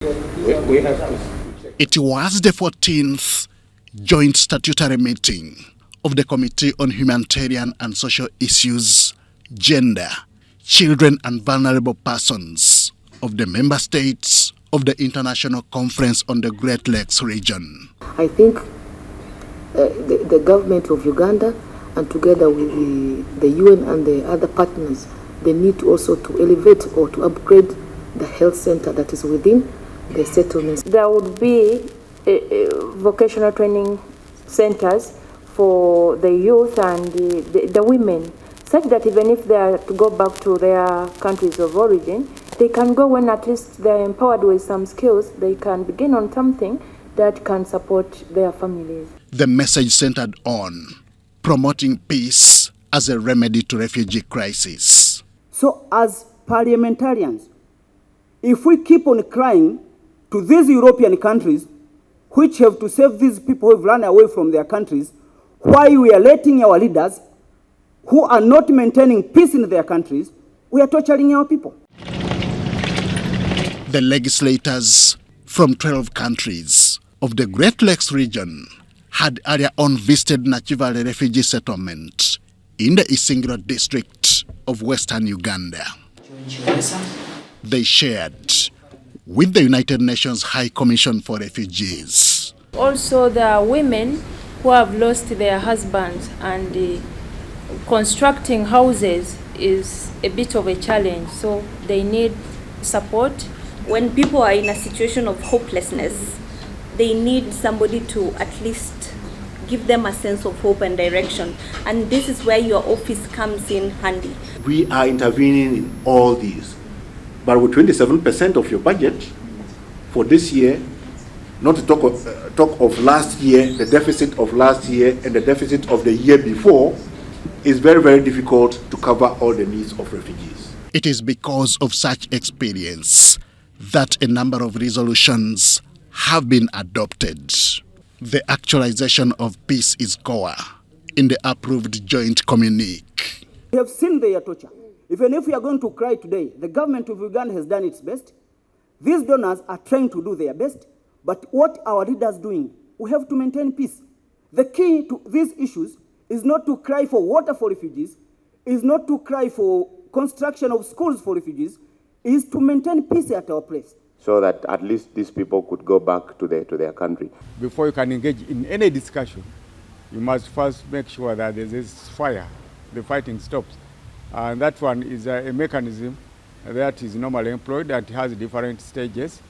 We have to check. It was the 14th joint statutory meeting of the Committee on Humanitarian and Social Issues, Gender, Children and Vulnerable Persons of the member states of the International Conference on the Great Lakes region. I think the government of Uganda, and together with the UN and the other partners, they need also to elevate or to upgrade the health center that is within the settlements. There would be vocational training centers for the youth and the women, such that even if they are to go back to their countries of origin, they can go when at least they're empowered with some skills, they can begin on something that can support their families. The message centered on promoting peace as a remedy to refugee crisis. So as parliamentarians, if we keep on crying to these European countries, which have to save these people who have run away from their countries, why we are letting our leaders who are not maintaining peace in their countries, we are torturing our people. The legislators from 12 countries of the Great Lakes region had earlier on visited Nachivale refugee settlement in the Isingiro district of western Uganda. They shared with the United Nations High Commission for Refugees. Also, there are women who have lost their husbands, and constructing houses is a bit of a challenge, so they need support. When people are in a situation of hopelessness, they need somebody to at least give them a sense of hope and direction. And this is where your office comes in handy. We are intervening in all these. But with 27% of your budget for this year, not to talk of last year, the deficit of last year and the deficit of the year before, is very, very difficult to cover all the needs of refugees. It is because of such experience that a number of resolutions have been adopted. The actualization of peace is core in the approved joint communique. We have seen their torture. Even if we are going to cry today, the government of Uganda has done its best. These donors are trying to do their best. But what our leaders are doing, we have to maintain peace. The key to these issues is not to cry for water for refugees, is not to cry for construction of schools for refugees, is to maintain peace at our place. So that at least these people could go back to their country. Before you can engage in any discussion, you must first make sure that there is fire, the fighting stops. And that one is a mechanism that is normally employed, that has different stages,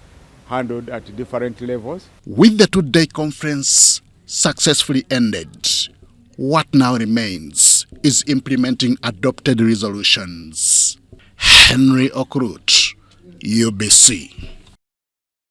handled at different levels. With the two-day conference successfully ended, what now remains is implementing adopted resolutions. Henry Okrut, UBC.